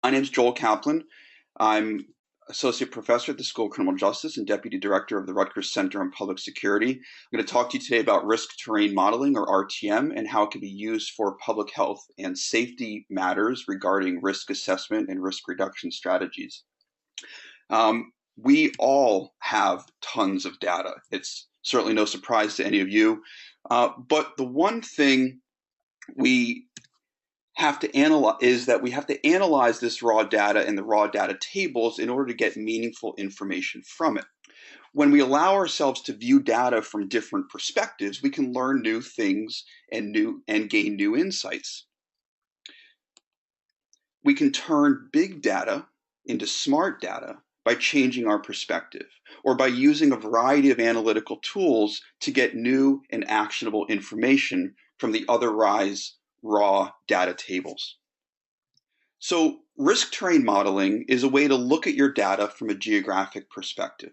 My name is Joel Kaplan. I'm Associate Professor at the School of Criminal Justice and Deputy Director of the Rutgers Center on Public Security. I'm going to talk to you today about risk terrain modeling, or RTM, and how it can be used for public health and safety matters regarding risk assessment and risk reduction strategies. We all have tons of data. It's certainly no surprise to any of you. But the one thing we have to analyze is that we have to analyze this raw data and the raw data tables in order to get meaningful information from it. When we allow ourselves to view data from different perspectives, we can learn new things and gain new insights. We can turn big data into smart data by changing our perspective, or by using a variety of analytical tools to get new and actionable information from the otherwise raw data tables. So risk terrain modeling is a way to look at your data from a geographic perspective.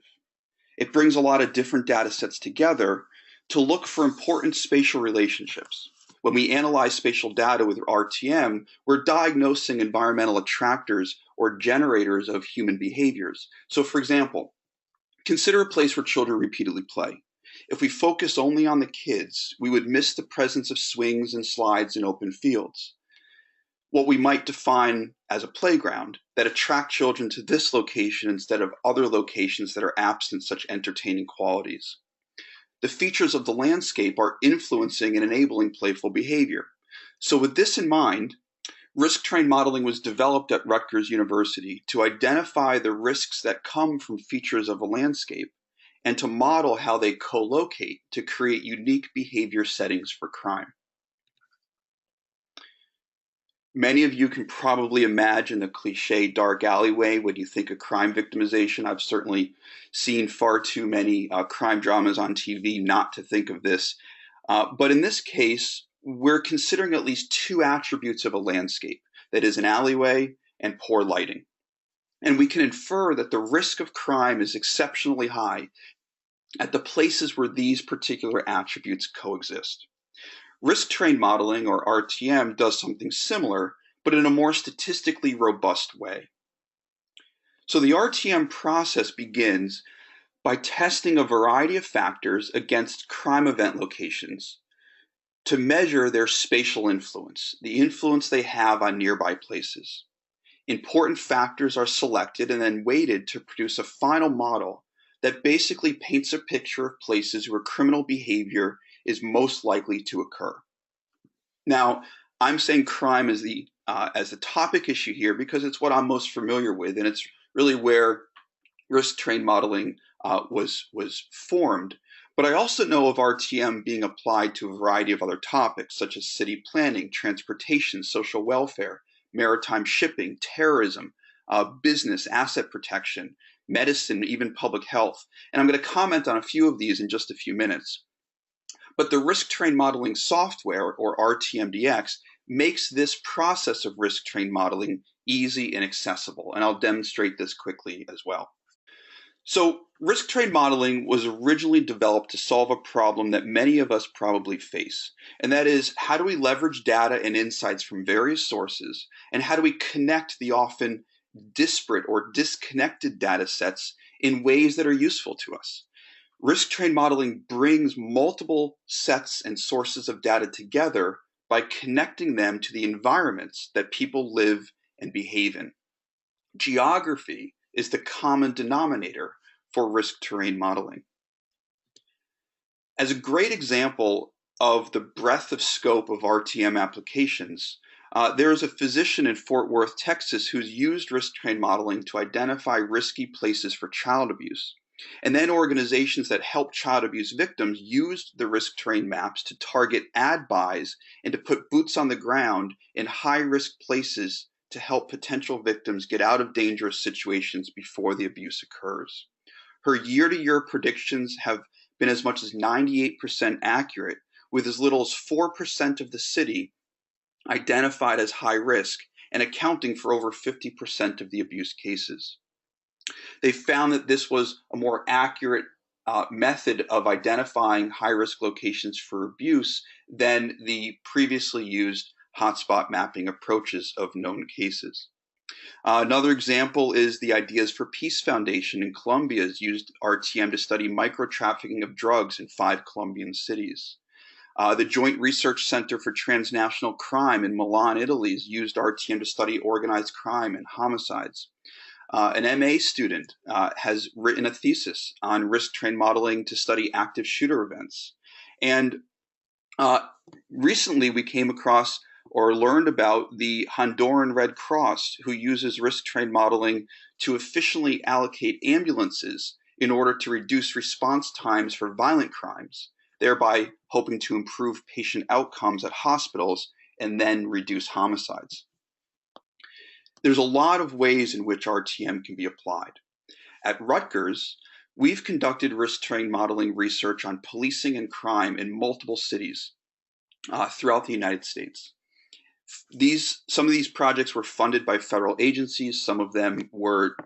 It brings a lot of different data sets together to look for important spatial relationships. When we analyze spatial data with RTM, we're diagnosing environmental attractors or generators of human behaviors. So for example, consider a place where children repeatedly play. If we focus only on the kids, we would miss the presence of swings and slides in open fields. What we might define as a playground that attract children to this location instead of other locations that are absent such entertaining qualities. The features of the landscape are influencing and enabling playful behavior. So with this in mind, risk terrain modeling was developed at Rutgers University to identify the risks that come from features of a landscape and to model how they co-locate to create unique behavior settings for crime. Many of you can probably imagine the cliche dark alleyway when you think of crime victimization. I've certainly seen far too many crime dramas on TV not to think of this. But in this case, we're considering at least two attributes of a landscape, that is an alleyway and poor lighting. And we can infer that the risk of crime is exceptionally high at the places where these particular attributes coexist. Risk terrain modeling, or RTM, does something similar, but in a more statistically robust way. So the RTM process begins by testing a variety of factors against crime event locations to measure their spatial influence, the influence they have on nearby places. Important factors are selected and then weighted to produce a final model that basically paints a picture of places where criminal behavior is most likely to occur. Now, I'm saying crime as the topic issue here because it's what I'm most familiar with, and it's really where risk terrain modeling was formed. But I also know of RTM being applied to a variety of other topics, such as city planning, transportation, social welfare, maritime shipping, terrorism, business, asset protection, medicine, even public health. And I'm going to comment on a few of these in just a few minutes. But the risk terrain modeling software, or RTMDX, makes this process of risk terrain modeling easy and accessible. And I'll demonstrate this quickly as well. So risk terrain modeling was originally developed to solve a problem that many of us probably face. And that is, how do we leverage data and insights from various sources? And how do we connect the often disparate or disconnected data sets in ways that are useful to us? Risk terrain modeling brings multiple sets and sources of data together by connecting them to the environments that people live and behave in. Geography is the common denominator for risk terrain modeling. As a great example of the breadth of scope of RTM applications, there is a physician in Fort Worth, Texas, who's used risk terrain modeling to identify risky places for child abuse. And then organizations that help child abuse victims used the risk terrain maps to target ad buys and to put boots on the ground in high-risk places to help potential victims get out of dangerous situations before the abuse occurs. Her year-to-year predictions have been as much as 98% accurate, with as little as 4% of the city identified as high risk and accounting for over 50% of the abuse cases. They found that this was a more accurate method of identifying high-risk locations for abuse than the previously used hotspot mapping approaches of known cases. Another example is the Ideas for Peace Foundation in Colombia has used RTM to study micro-trafficking of drugs in 5 Colombian cities. The Joint Research Center for Transnational Crime in Milan, Italy has used RTM to study organized crime and homicides. An MA student has written a thesis on risk-train modeling to study active shooter events. And uh, recently we came across or learned about the Honduran Red Cross, who uses risk-train modeling to efficiently allocate ambulances in order to reduce response times for violent crimes, thereby hoping to improve patient outcomes at hospitals and then reduce homicides. There's a lot of ways in which RTM can be applied. At Rutgers, we've conducted risk-train modeling research on policing and crime in multiple cities throughout the United States. Some of these projects were funded by federal agencies. Some of them were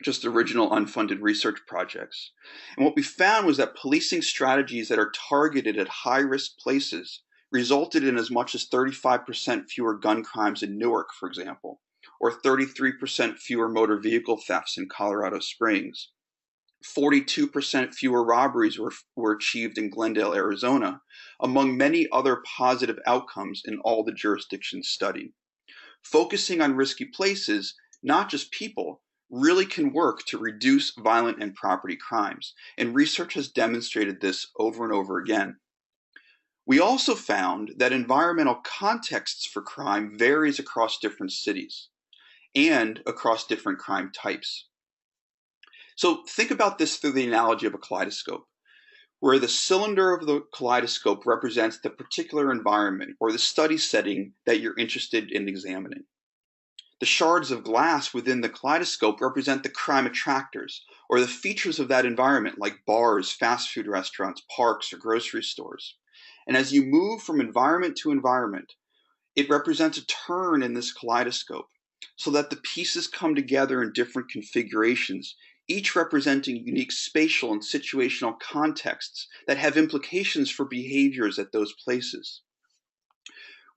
just original unfunded research projects. And what we found was that policing strategies that are targeted at high-risk places resulted in as much as 35% fewer gun crimes in Newark, for example, or 33% fewer motor vehicle thefts in Colorado Springs. 42% fewer robberies were achieved in Glendale, Arizona, among many other positive outcomes in all the jurisdictions studied. Focusing on risky places, not just people, really can work to reduce violent and property crimes, and research has demonstrated this over and over again. We also found that environmental contexts for crime varies across different cities and across different crime types. So think about this through the analogy of a kaleidoscope, where the cylinder of the kaleidoscope represents the particular environment or the study setting that you're interested in examining. The shards of glass within the kaleidoscope represent the crime attractors, or the features of that environment, like bars, fast food restaurants, parks, or grocery stores. And as you move from environment to environment, it represents a turn in this kaleidoscope, so that the pieces come together in different configurations, each representing unique spatial and situational contexts that have implications for behaviors at those places.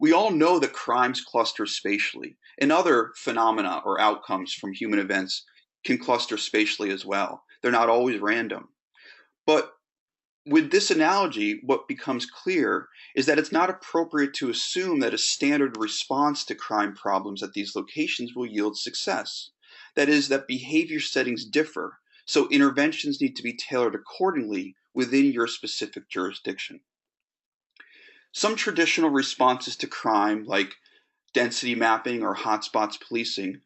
We all know that crimes cluster spatially, and other phenomena or outcomes from human events can cluster spatially as well. They're not always random. But with this analogy, what becomes clear is that it's not appropriate to assume that a standard response to crime problems at these locations will yield success. That is, that behavior settings differ, so interventions need to be tailored accordingly within your specific jurisdiction. Some traditional responses to crime, like density mapping or hotspots policing,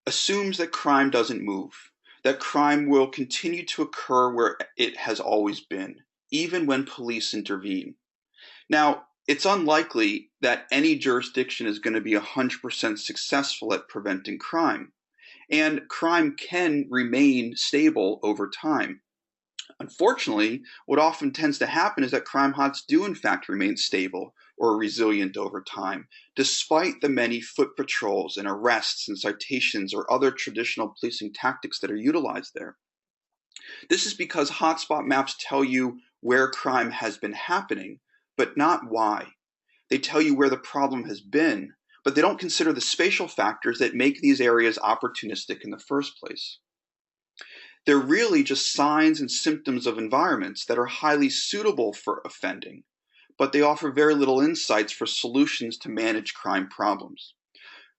assumes that crime doesn't move, that crime will continue to occur where it has always been, even when police intervene. Now, it's unlikely that any jurisdiction is going to be 100% successful at preventing crime, and crime can remain stable over time. Unfortunately, what often tends to happen is that crime hots do in fact remain stable or resilient over time, despite the many foot patrols and arrests and citations or other traditional policing tactics that are utilized there. This is because hotspot maps tell you where crime has been happening, but not why. They tell you where the problem has been, but they don't consider the spatial factors that make these areas opportunistic in the first place. They're really just signs and symptoms of environments that are highly suitable for offending, but they offer very little insights for solutions to manage crime problems.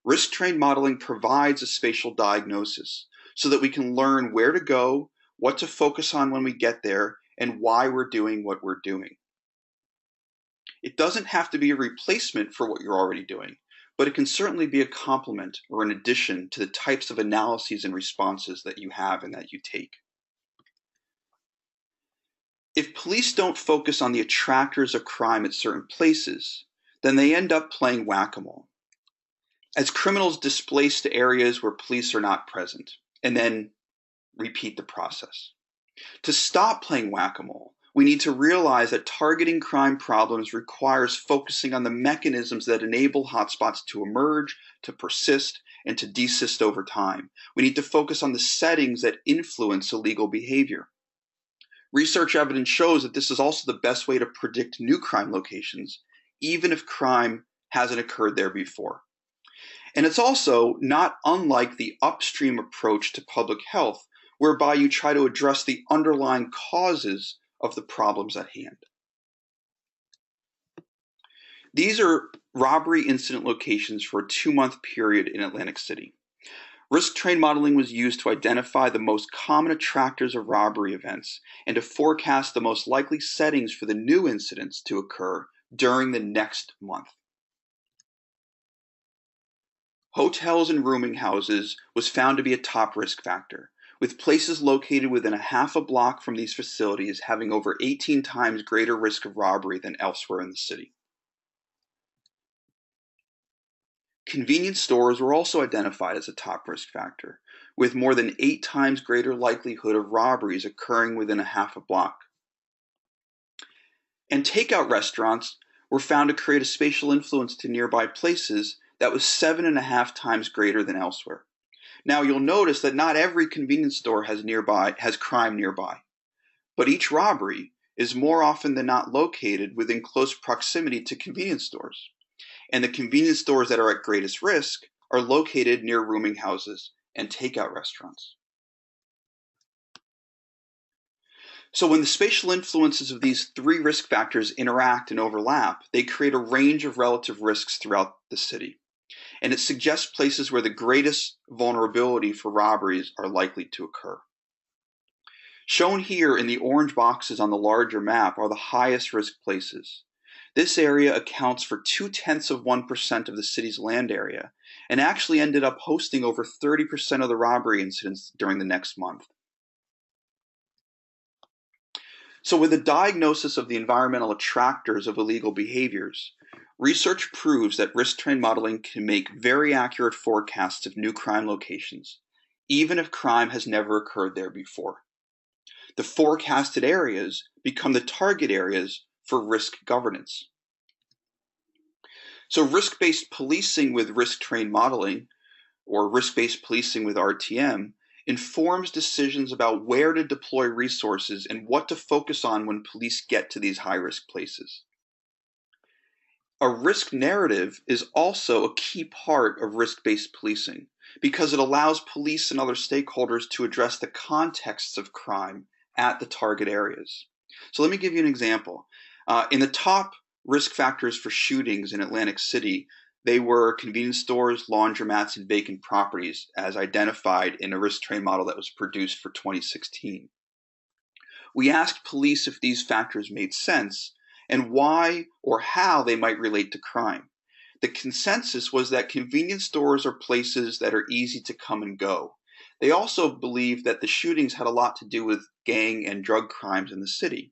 Risk-trained modeling provides a spatial diagnosis so that we can learn where to go, what to focus on when we get there, and why we're doing what we're doing. It doesn't have to be a replacement for what you're already doing, but it can certainly be a complement or an addition to the types of analyses and responses that you have and that you take. If police don't focus on the attractors of crime at certain places, then they end up playing whack-a-mole, as criminals displace to areas where police are not present, and then repeat the process. To stop playing whack-a-mole, we need to realize that targeting crime problems requires focusing on the mechanisms that enable hotspots to emerge, to persist, and to desist over time. We need to focus on the settings that influence illegal behavior. Research evidence shows that this is also the best way to predict new crime locations, even if crime hasn't occurred there before. And it's also not unlike the upstream approach to public health, whereby you try to address the underlying causes of the problems at hand. These are robbery incident locations for a 2-month period in Atlantic City. Risk train modeling was used to identify the most common attractors of robbery events and to forecast the most likely settings for the new incidents to occur during the next month. Hotels and rooming houses was found to be a top risk factor, with places located within a half a block from these facilities having over 18 times greater risk of robbery than elsewhere in the city. Convenience stores were also identified as a top risk factor, with more than 8 times greater likelihood of robberies occurring within a half a block. And takeout restaurants were found to create a spatial influence to nearby places that was 7.5 times greater than elsewhere. Now you'll notice that not every convenience store has crime nearby, but each robbery is more often than not located within close proximity to convenience stores. And the convenience stores that are at greatest risk are located near rooming houses and takeout restaurants. So when the spatial influences of these 3 risk factors interact and overlap, they create a range of relative risks throughout the city. And it suggests places where the greatest vulnerability for robberies are likely to occur. Shown here in the orange boxes on the larger map are the highest risk places. This area accounts for 0.2% of the city's land area and actually ended up hosting over 30% of the robbery incidents during the next month. So with the diagnosis of the environmental attractors of illegal behaviors, research proves that risk train modeling can make very accurate forecasts of new crime locations, even if crime has never occurred there before. The forecasted areas become the target areas for risk governance. So risk-based policing with risk train modeling, or risk-based policing with RTM, informs decisions about where to deploy resources and what to focus on when police get to these high-risk places. A risk narrative is also a key part of risk-based policing because it allows police and other stakeholders to address the contexts of crime at the target areas. So let me give you an example. In the top risk factors for shootings in Atlantic City, they were convenience stores, laundromats, and vacant properties, as identified in a risk train model that was produced for 2016. We asked police if these factors made sense and why or how they might relate to crime. The consensus was that convenience stores are places that are easy to come and go. They also believed that the shootings had a lot to do with gang and drug crimes in the city.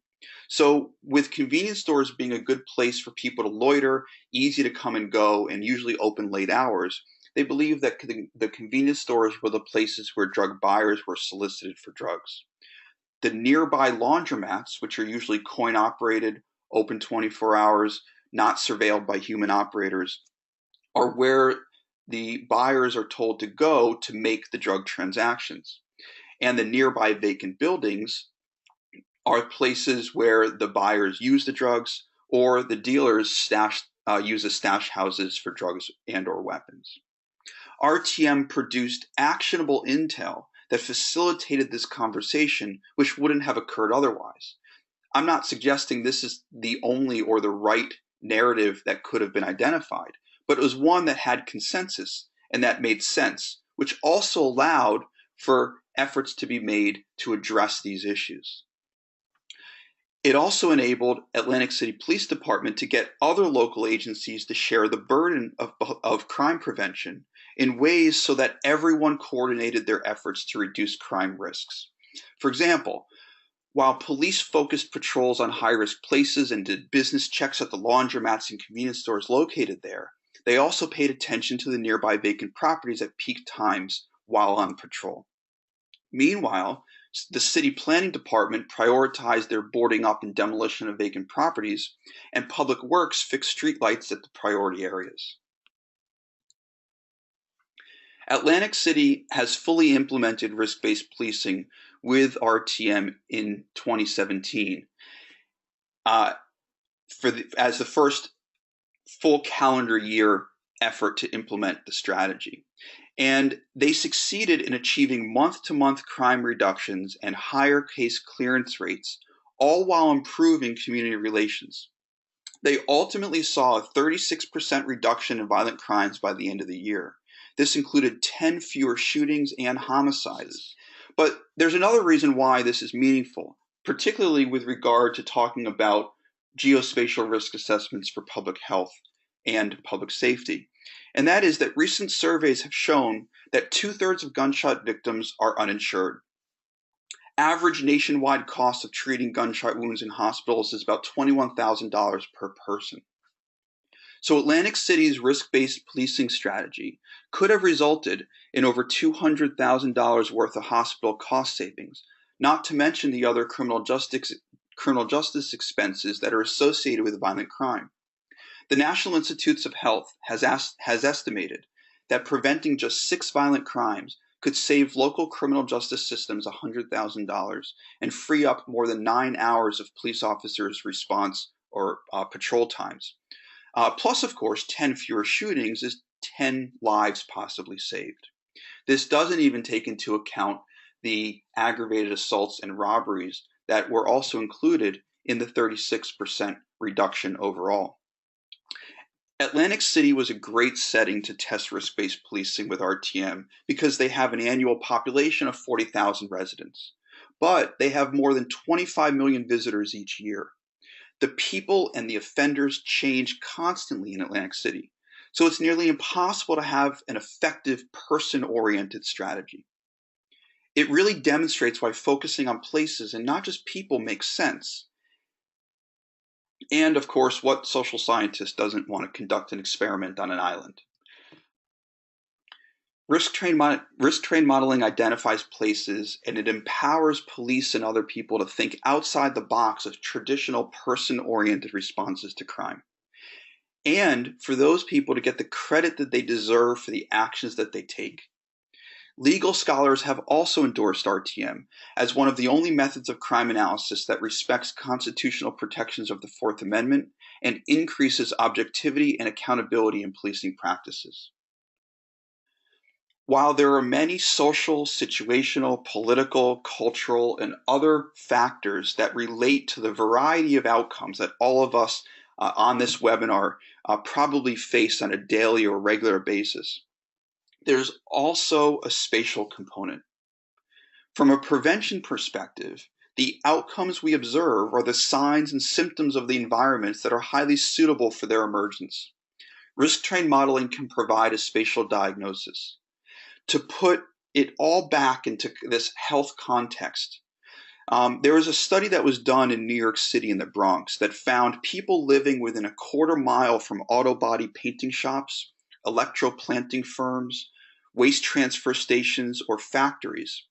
So with convenience stores being a good place for people to loiter, easy to come and go, and usually open late hours, they believed that the convenience stores were the places where drug buyers were solicited for drugs. The nearby laundromats, which are usually coin operated, open 24 hours, not surveilled by human operators, are where the buyers are told to go to make the drug transactions. And the nearby vacant buildings are places where the buyers use the drugs or the dealers use as stash houses for drugs and or weapons. RTM produced actionable intel that facilitated this conversation, which wouldn't have occurred otherwise. I'm not suggesting this is the only or the right narrative that could have been identified, but it was one that had consensus and that made sense, which also allowed for efforts to be made to address these issues. It also enabled Atlantic City Police Department to get other local agencies to share the burden of crime prevention in ways so that everyone coordinated their efforts to reduce crime risks. For example, while police focused patrols on high-risk places and did business checks at the laundromats and convenience stores located there, they also paid attention to the nearby vacant properties at peak times while on patrol. Meanwhile, the city planning department prioritized their boarding up and demolition of vacant properties, and public works fixed streetlights at the priority areas. Atlantic City has fully implemented risk-based policing with RTM in 2017 as the first full calendar year effort to implement the strategy. And they succeeded in achieving month-to-month crime reductions and higher case clearance rates, all while improving community relations. They ultimately saw a 36% reduction in violent crimes by the end of the year. This included 10 fewer shootings and homicides. But there's another reason why this is meaningful, particularly with regard to talking about geospatial risk assessments for public health and public safety. And that is that recent surveys have shown that 2/3 of gunshot victims are uninsured. Average nationwide cost of treating gunshot wounds in hospitals is about $21,000 per person. So Atlantic City's risk-based policing strategy could have resulted in over $200,000 worth of hospital cost savings, not to mention the other criminal justice expenses that are associated with violent crime. The National Institutes of Health has estimated that preventing just 6 violent crimes could save local criminal justice systems $100,000 and free up more than 9 hours of police officers' response or patrol times. Plus, of course, 10 fewer shootings is 10 lives possibly saved. This doesn't even take into account the aggravated assaults and robberies that were also included in the 36% reduction overall. Atlantic City was a great setting to test risk-based policing with RTM because they have an annual population of 40,000 residents, but they have more than 25 million visitors each year. The people and the offenders change constantly in Atlantic City, so it's nearly impossible to have an effective person-oriented strategy. It really demonstrates why focusing on places and not just people makes sense. And of course, what social scientist doesn't want to conduct an experiment on an island? Risk-trained modeling identifies places, and it empowers police and other people to think outside the box of traditional person-oriented responses to crime. And for those people to get the credit that they deserve for the actions that they take. Legal scholars have also endorsed RTM as one of the only methods of crime analysis that respects constitutional protections of the Fourth Amendment and increases objectivity and accountability in policing practices. While there are many social, situational, political, cultural, and other factors that relate to the variety of outcomes that all of us on this webinar probably face on a daily or regular basis, there's also a spatial component. From a prevention perspective, the outcomes we observe are the signs and symptoms of the environments that are highly suitable for their emergence. Risk-trained modeling can provide a spatial diagnosis. To put it all back into this health context, there was a study that was done in New York City in the Bronx that found people living within a quarter mile from auto body painting shops, electroplanting firms, waste transfer stations, or factories,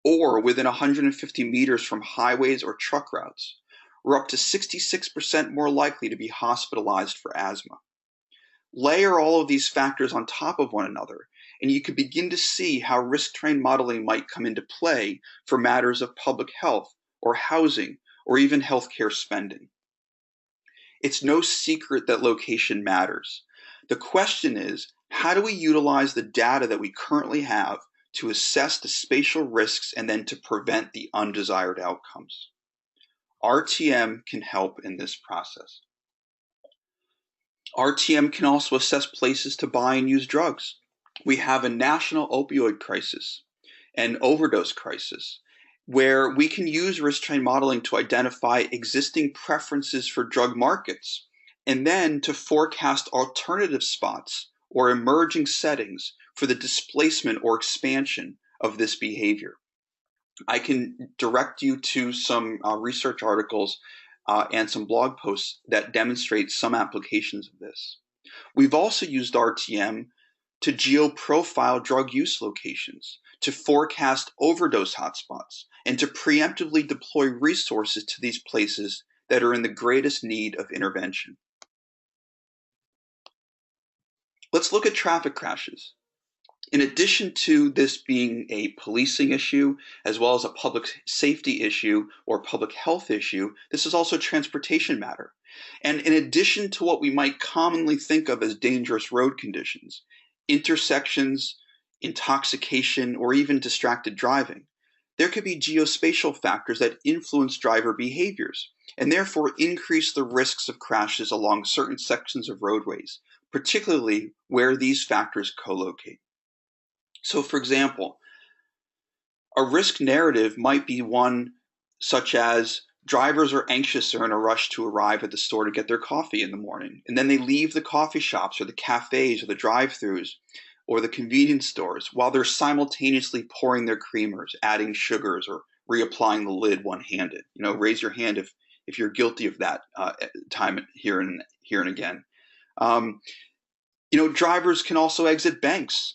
or within 150 meters from highways or truck routes, were up to 66% more likely to be hospitalized for asthma. Layer all of these factors on top of one another, and you can begin to see how risk-trained modeling might come into play for matters of public health, or housing, or even healthcare spending. It's no secret that location matters. The question is, how do we utilize the data that we currently have to assess the spatial risks and then to prevent the undesired outcomes? RTM can help in this process. RTM can also assess places to buy and use drugs. We have a national opioid crisis and overdose crisis where we can use risk-trained modeling to identify existing preferences for drug markets and then to forecast alternative spots or emerging settings for the displacement or expansion of this behavior. I can direct you to some research articles and some blog posts that demonstrate some applications of this. We've also used RTM to geoprofile drug use locations, to forecast overdose hotspots, and to preemptively deploy resources to these places that are in the greatest need of intervention. Let's look at traffic crashes. In addition to this being a policing issue, as well as a public safety issue or public health issue, this is also a transportation matter. And in addition to what we might commonly think of as dangerous road conditions, intersections, intoxication, or even distracted driving, there could be geospatial factors that influence driver behaviors and therefore increase the risks of crashes along certain sections of roadways, particularly where these factors co-locate. So, for example, a risk narrative might be one such as drivers are anxious or in a rush to arrive at the store to get their coffee in the morning, and then they leave the coffee shops or the cafes or the drive-throughs or the convenience stores while they're simultaneously pouring their creamers, adding sugars, or reapplying the lid one-handed. Raise your hand if you're guilty of that time here and again. Um, Drivers can also exit banks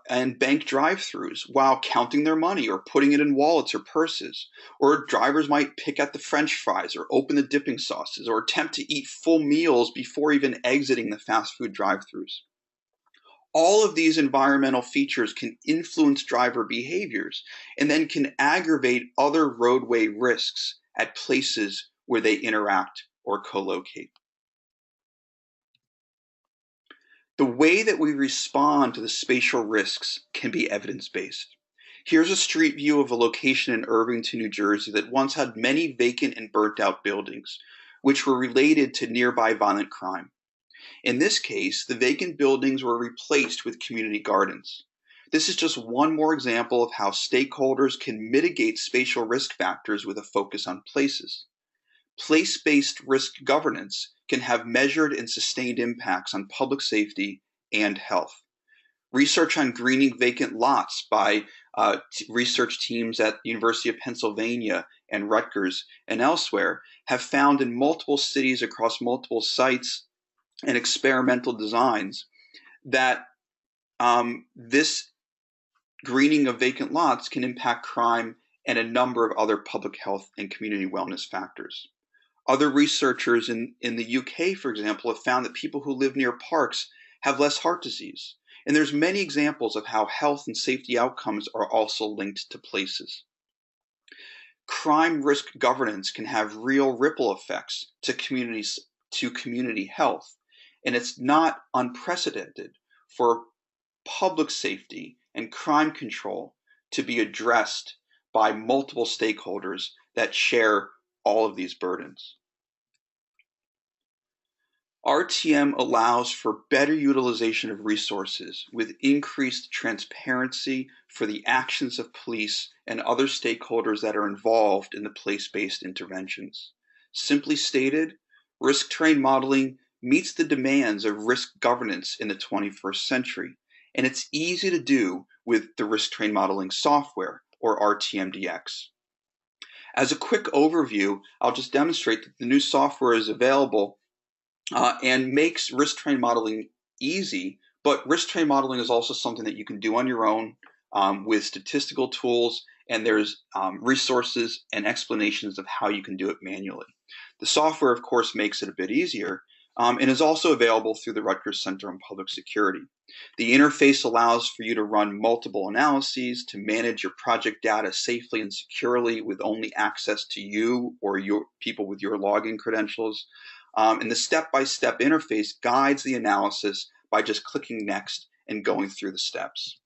and bank drive-throughs while counting their money or putting it in wallets or purses. Or drivers might pick at the French fries or open the dipping sauces or attempt to eat full meals before even exiting the fast food drive-throughs. All of these environmental features can influence driver behaviors and then can aggravate other roadway risks at places where they interact or co-locate. The way that we respond to the spatial risks can be evidence-based. Here's a street view of a location in Irvington, New Jersey that once had many vacant and burnt-out buildings, which were related to nearby violent crime. In this case, the vacant buildings were replaced with community gardens. This is just one more example of how stakeholders can mitigate spatial risk factors with a focus on places. Place-based risk governance can have measured and sustained impacts on public safety and health. Research on greening vacant lots by research teams at the University of Pennsylvania and Rutgers and elsewhere have found in multiple cities across multiple sites and experimental designs that this greening of vacant lots can impact crime and a number of other public health and community wellness factors. Other researchers in the UK, for example, have found that people who live near parks have less heart disease. And there's many examples of how health and safety outcomes are also linked to places. Crime risk governance can have real ripple effects to community health. And it's not unprecedented for public safety and crime control to be addressed by multiple stakeholders that share all of these burdens. RTM allows for better utilization of resources with increased transparency for the actions of police and other stakeholders that are involved in the place-based interventions. Simply stated, risk terrain modeling meets the demands of risk governance in the 21st century, and it's easy to do with the risk terrain modeling software, or RTMDX. As a quick overview, I'll just demonstrate that the new software is available and makes risk terrain modeling easy, but risk terrain modeling is also something that you can do on your own with statistical tools, and there's resources and explanations of how you can do it manually. The software, of course, makes it a bit easier and is also available through the Rutgers Center on Public Security. The interface allows for you to run multiple analyses to manage your project data safely and securely with only access to you or your people with your login credentials. And the step-by-step interface guides the analysis by just clicking next and going through the steps.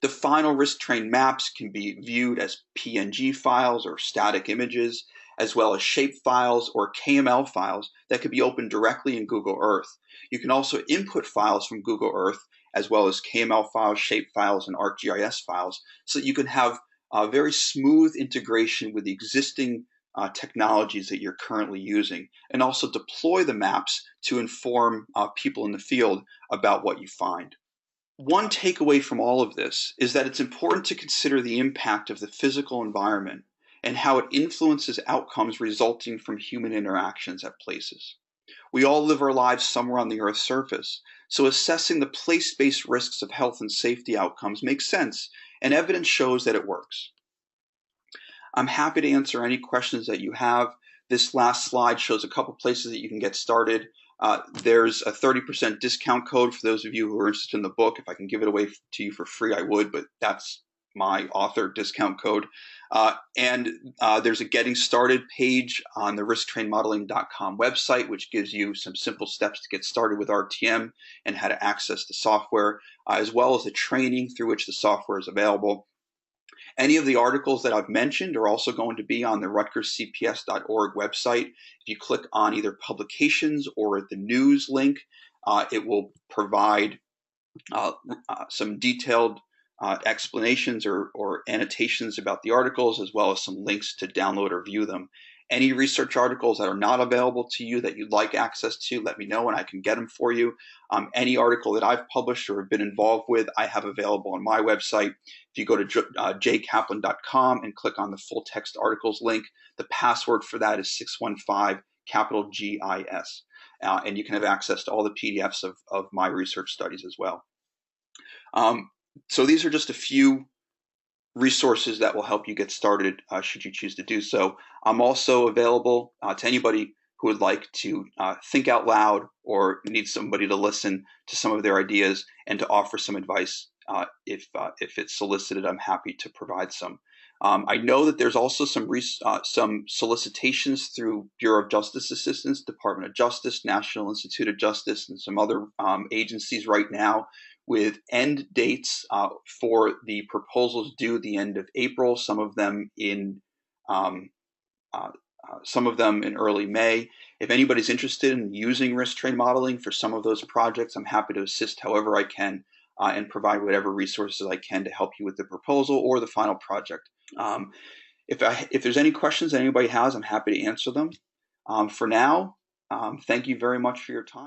The final risk terrain maps can be viewed as PNG files or static images, as well as shape files or KML files that could be opened directly in Google Earth. You can also input files from Google Earth, as well as KML files, shape files, and ArcGIS files, so that you can have a very smooth integration with the existing technologies that you're currently using, and also deploy the maps to inform people in the field about what you find. One takeaway from all of this is that it's important to consider the impact of the physical environment and how it influences outcomes resulting from human interactions at places. We all live our lives somewhere on the Earth's surface, so assessing the place-based risks of health and safety outcomes makes sense, and evidence shows that it works. I'm happy to answer any questions that you have. This last slide shows a couple places that you can get started. There's a 30% discount code for those of you who are interested in the book. If I can give it away to you for free, I would, but that's my author discount code. And there's a getting started page on the risktrainmodeling.com website, which gives you some simple steps to get started with RTM and how to access the software, as well as the training through which the software is available. Any of the articles that I've mentioned are also going to be on the rutgerscps.org website. If you click on either publications or the news link, it will provide some detailed explanations or annotations about the articles, as well as some links to download or view them. Any research articles that are not available to you that you'd like access to, let me know and I can get them for you. Any article that I've published or have been involved with, I have available on my website. If you go to jkaplan.com and click on the full text articles link, the password for that is 615 capital GIS. And you can have access to all the PDFs of my research studies as well. So these are just a few resources that will help you get started should you choose to do so. I'm also available to anybody who would like to think out loud or need somebody to listen to some of their ideas and to offer some advice. If it's solicited, I'm happy to provide some. I know that there's also some solicitations through Bureau of Justice Assistance, Department of Justice, National Institute of Justice, and some other agencies right now with end dates for the proposals due at the end of April. Some of them in early May. If anybody's interested in using risk train modeling for some of those projects, I'm happy to assist however I can and provide whatever resources I can to help you with the proposal or the final project. If there's any questions that anybody has, I'm happy to answer them. For now, thank you very much for your time.